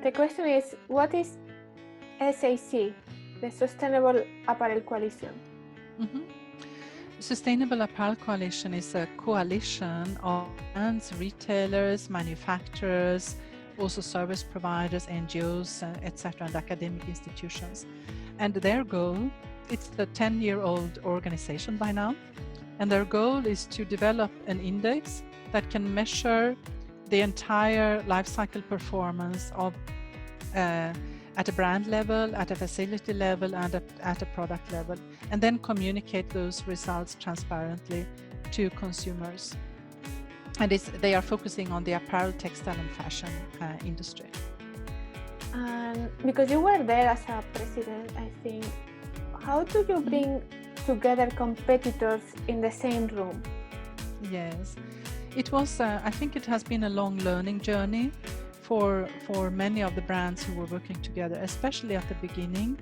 the question is, what is SAC, the Sustainable Apparel Coalition? Mm-hmm. Sustainable Apparel Coalition is a coalition of brands, retailers, manufacturers, also service providers, NGOs, etc., and academic institutions. And their goal, it's a 10-year-old organization by now, and their goal is to develop an index that can measure the entire life cycle performance of at a brand level, at a facility level, and at a product level, and then communicate those results transparently to consumers. And they are focusing on the apparel, textile, and fashion industry. And because you were there as a president, I think, how do you bring together competitors in the same room? Yes, it was, I think it has been a long learning journey for many of the brands who were working together, especially at the beginning.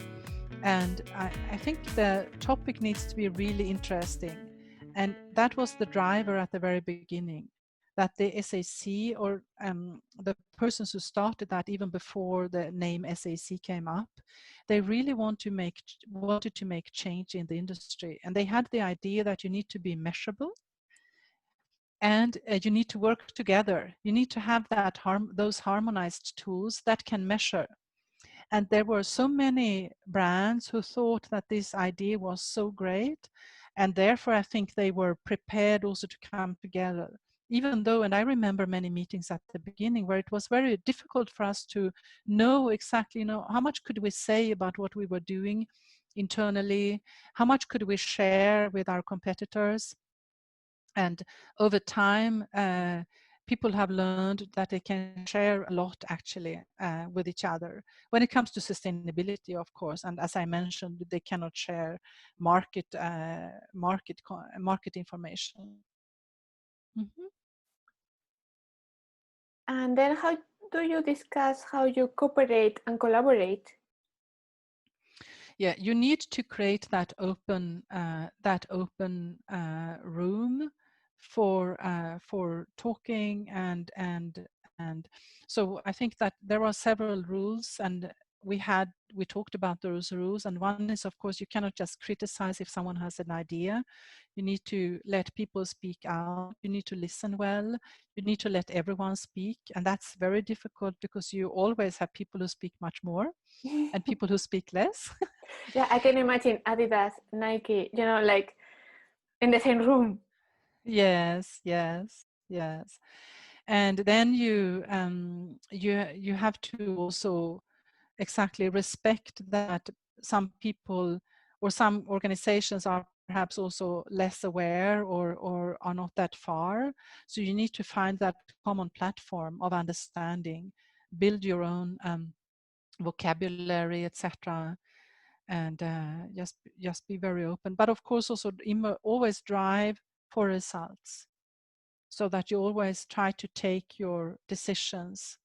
And I think the topic needs to be really interesting. And that was the driver at the very beginning, that the SAC or the persons who started that even before the name SAC came up, they really wanted to make change in the industry. And they had the idea that you need to be measurable, and you need to work together. You need to have those harmonized tools that can measure. And there were so many brands who thought that this idea was so great, and therefore I think they were prepared also to come together. Even though, and I remember many meetings at the beginning where it was very difficult for us to know exactly, how much could we say about what we were doing internally, how much could we share with our competitors. And over time, people have learned that they can share a lot actually with each other when it comes to sustainability, of course. And as I mentioned, they cannot share market information. Mm-hmm. And then how do you discuss how you cooperate and collaborate? Yeah, you need to create that open room for talking and so I think that there are several rules, and we talked about those rules, and one is, of course, you cannot just criticize if someone has an idea. You need to let people speak out. You need to listen well. You need to let everyone speak, and that's very difficult because you always have people who speak much more and people who speak less. Yeah, I can imagine Adidas, Nike, like in the same room. Yes. And then you have to also exactly respect that some people or some organizations are perhaps also less aware or are not that far. So you need to find that common platform of understanding, build your own vocabulary, etc. And just be very open. But of course also always drive for results, so that you always try to take your decisions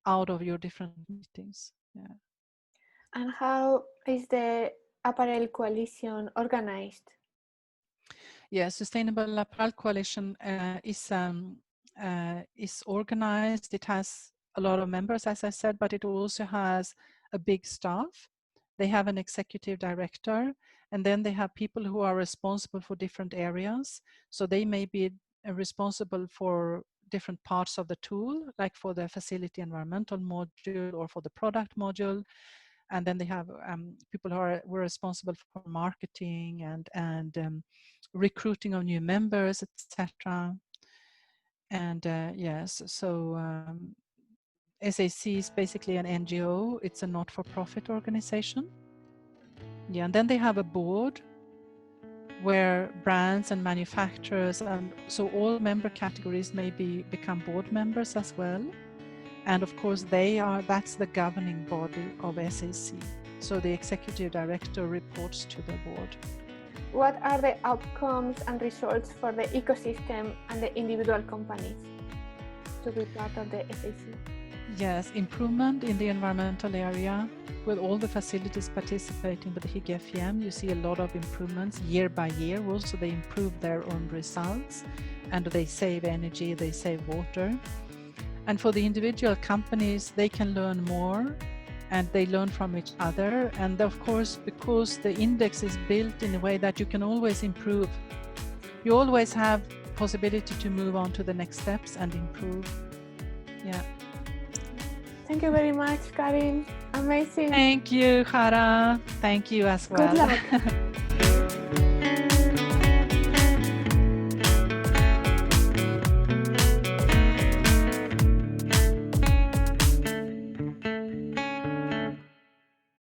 out of your different meetings. Yeah. And how is the Apparel Coalition organized? Yeah, Sustainable Apparel Coalition is organized. It has a lot of members, as I said, but it also has a big staff. They have an executive director, and then they have people who are responsible for different areas. So they may be responsible for different parts of the tool, like for the facility environmental module or for the product module. And then they have people who were responsible for marketing and recruiting of new members, etc. And yes, so SAC is basically an NGO. It's a not-for-profit organization. Yeah, and then they have a board where brands and manufacturers, and so all member categories may become board members as well. And of course, that's the governing body of SAC. So the executive director reports to the board. What are the outcomes and results for the ecosystem and the individual companies to be part of the SAC? Yes, improvement in the environmental area. With all the facilities participating with the HIG-FEM, you see a lot of improvements year by year. Also, they improve their own results, and they save energy, they save water. And for the individual companies, they can learn more and they learn from each other. And of course, because the index is built in a way that you can always improve, you always have possibility to move on to the next steps and improve. Yeah. Thank you very much, Karin. Amazing. Thank you, Jara. Thank you as well. Good luck.